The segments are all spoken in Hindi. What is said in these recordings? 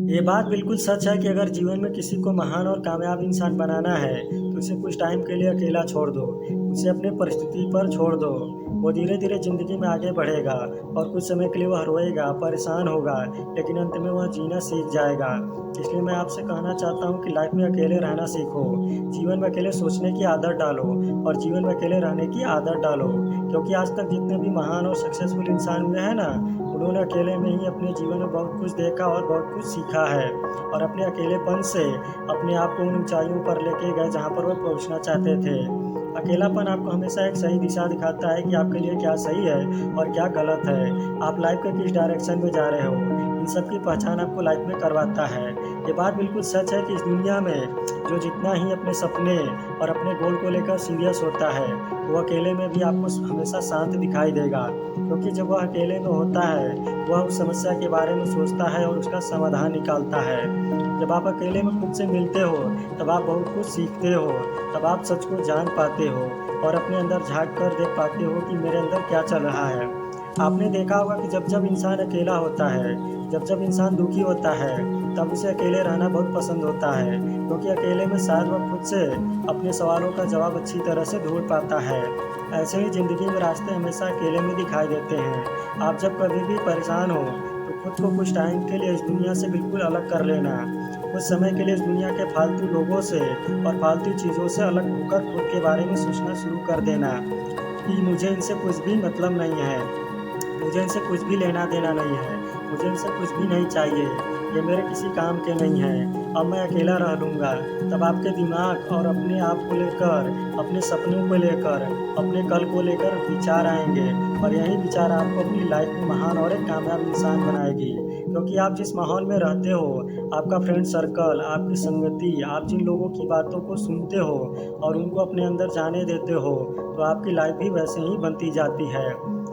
ये बात बिल्कुल सच है कि अगर जीवन में किसी को महान और कामयाब इंसान बनाना है तो उसे कुछ टाइम के लिए अकेला छोड़ दो। उसे अपनी परिस्थिति पर छोड़ दो। वो धीरे धीरे ज़िंदगी में आगे बढ़ेगा और कुछ समय के लिए वह रोएगा, परेशान होगा, लेकिन अंत में वह जीना सीख जाएगा। इसलिए मैं आपसे कहना चाहता हूँ कि लाइफ में अकेले रहना सीखो। जीवन में अकेले सोचने की आदत डालो और जीवन में अकेले रहने की आदत डालो, क्योंकि आज तक जितने भी महान और सक्सेसफुल इंसान हुए हैं ना, उन्होंने अकेले में ही अपने जीवन में बहुत कुछ देखा और बहुत कुछ सीखा है और अपने अकेलेपन से अपने आप को उन ऊंचाइयों पर लेके गए जहाँ पर वो पहुँचना चाहते थे। अकेलापन आपको हमेशा एक सही दिशा दिखाता है कि आपके लिए क्या सही है और क्या गलत है। आप लाइफ के किस डायरेक्शन में जा रहे हो, इन सब की पहचान आपको लाइफ में करवाता है। ये बात बिल्कुल सच है कि इस दुनिया में जो जितना ही अपने सपने और अपने गोल को लेकर सीरियस होता है, वो अकेले में भी आपको हमेशा शांत दिखाई देगा, क्योंकि जब वह अकेले में होता है वह उस समस्या के बारे में सोचता है और उसका समाधान निकालता है। जब आप अकेले में खुद से मिलते हो तब आप बहुत कुछ सीखते हो, तब आप सच को जान पाते हो और अपने अंदर झांक कर देख पाते हो कि मेरे अंदर क्या चल रहा है। आपने देखा होगा कि जब जब इंसान अकेला होता है, जब जब इंसान दुखी होता है, तब उसे अकेले रहना बहुत पसंद होता है, क्योंकि अकेले में शायद वह खुद से अपने सवालों का जवाब अच्छी तरह से ढूंढ पाता है। ऐसे ही ज़िंदगी में रास्ते हमेशा अकेले में दिखाई देते हैं। आप जब कभी भी परेशान हो तो खुद को कुछ टाइम के लिए इस दुनिया से बिल्कुल अलग कर लेना। कुछ समय के लिए इस दुनिया के फालतू लोगों से और फालतू चीज़ों से अलग होकर खुद के बारे में सोचना शुरू कर देना कि मुझे इनसे कुछ भी मतलब नहीं है, मुझे इनसे कुछ भी लेना देना नहीं है, मुझे इनसे कुछ भी नहीं चाहिए, ये मेरे किसी काम के नहीं हैं, अब मैं अकेला रह लूँगा। तब आपके दिमाग और अपने आप को लेकर, अपने सपनों को लेकर, अपने कल को लेकर विचार आएंगे और यही विचार आपको अपनी लाइफ में महान और एक कामयाब इंसान बनाएगी। क्योंकि आप जिस माहौल में रहते हो, आपका फ्रेंड सर्कल, आपकी संगति, आप जिन लोगों की बातों को सुनते हो और उनको अपने अंदर जाने देते हो, तो आपकी लाइफ भी वैसे ही बनती जाती है।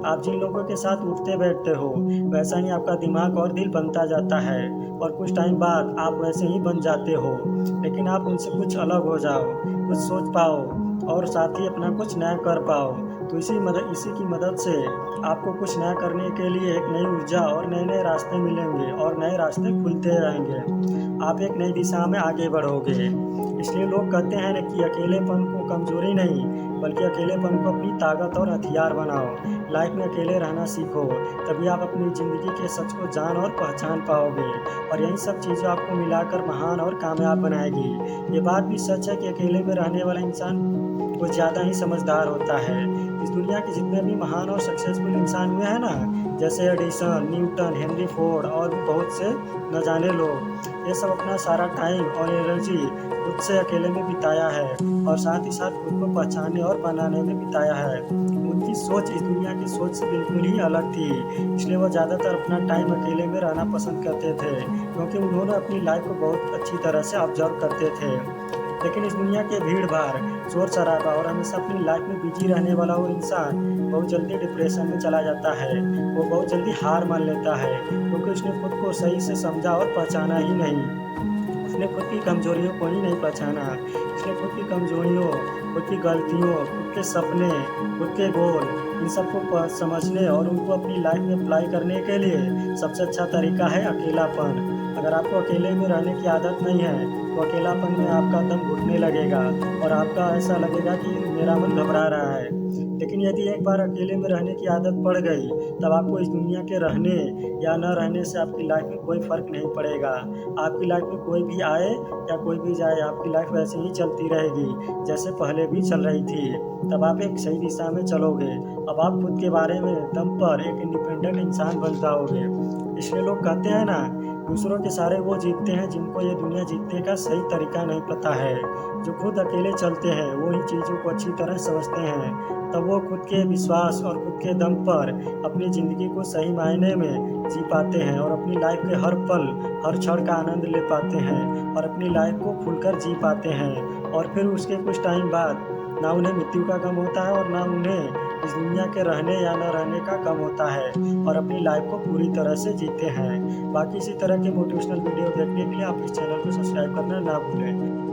आप जिन लोगों के साथ उठते बैठते हो, वैसा ही आपका दिमाग और दिल बनता जाता है और कुछ टाइम बाद आप वैसे ही बन जाते हो। लेकिन आप उनसे कुछ अलग हो जाओ, कुछ सोच पाओ और साथ ही अपना कुछ नया कर पाओ, तो इसी की मदद से आपको कुछ नया करने के लिए एक नई ऊर्जा और नए नए रास्ते मिलेंगे और नए रास्ते खुलते रहेंगे। आप एक नई दिशा में आगे बढ़ोगे। इसलिए लोग कहते हैं ना कि अकेलेपन को कमजोरी नहीं, बल्कि अकेलेपन को अपनी ताकत और हथियार बनाओ। लाइफ में अकेले रहना सीखो, तभी आप अपनी ज़िंदगी के सच को जान और पहचान पाओगे और यही सब चीज़ें आपको मिलाकर महान और कामयाब बनाएगी। ये बात भी सच है कि अकेले में रहने वाला इंसान कुछ ज़्यादा ही समझदार होता है। इस दुनिया के जितने भी महान और सक्सेसफुल इंसान हुए हैं ना, जैसे एडिसन, न्यूटन, हेनरी फोर्ड और भी बहुत से न जाने लोग, ये सब अपना सारा टाइम और एनर्जी खुद से अकेले में बिताया है और साथ ही साथ खुद को पहचानने और बनाने में बिताया है। उनकी सोच इस दुनिया की सोच से बिल्कुल ही अलग थी, इसलिए वो ज़्यादातर अपना टाइम अकेले में रहना पसंद करते थे, क्योंकि उन्होंने अपनी लाइफ को बहुत अच्छी तरह से ऑब्जर्व करते थे। लेकिन इस दुनिया के भीड़ भाड़, शोर शराबा और हमेशा अपनी लाइफ में बिजी रहने वाला वो इंसान बहुत जल्दी डिप्रेशन में चला जाता है। वो बहुत जल्दी हार मान लेता है, क्योंकि उसने खुद को सही से समझा और पहचाना ही नहीं। उसने खुद की कमजोरियों को ही नहीं पहचाना। उसने खुद की कमजोरियों, खुद की गलतियों, खुद के सपने, खुद के गोल, इन सबको समझने और उनको अपनी लाइफ में अप्लाई करने के लिए सबसे अच्छा तरीका है अकेलापन। अगर आपको अकेले में रहने की आदत नहीं है तो अकेलापन में आपका दम घुटने लगेगा और आपका ऐसा लगेगा कि मेरा मन घबरा रहा है। लेकिन यदि एक बार अकेले में रहने की आदत पड़ गई, तब आपको इस दुनिया के रहने या न रहने से आपकी लाइफ में कोई फ़र्क नहीं पड़ेगा। आपकी लाइफ में कोई भी आए या कोई भी जाए, आपकी लाइफ वैसे ही चलती रहेगी जैसे पहले भी चल रही थी। तब आप एक सही दिशा में चलोगे। अब आप खुद के बारे में दम पर एक इंडिपेंडेंट इंसान बन जाओगे। इसलिए लोग कहते हैं ना, दूसरों के सारे वो जीतते हैं जिनको ये दुनिया जीतने का सही तरीका नहीं पता है। जो खुद अकेले चलते हैं वो ही चीज़ों को अच्छी तरह समझते हैं, तब वो खुद के विश्वास और खुद के दम पर अपनी ज़िंदगी को सही मायने में जी पाते हैं और अपनी लाइफ के हर पल, हर क्षण का आनंद ले पाते हैं और अपनी लाइफ को खुलकर जी पाते हैं। और फिर उसके कुछ टाइम बाद ना उन्हें मृत्यु का गम होता है और ना उन्हें इस दुनिया के रहने या न रहने का गम होता है और अपनी लाइफ को पूरी तरह से जीते हैं। बाकी इसी तरह के मोटिवेशनल वीडियो देखने के लिए आप इस चैनल को सब्सक्राइब करना ना भूलें।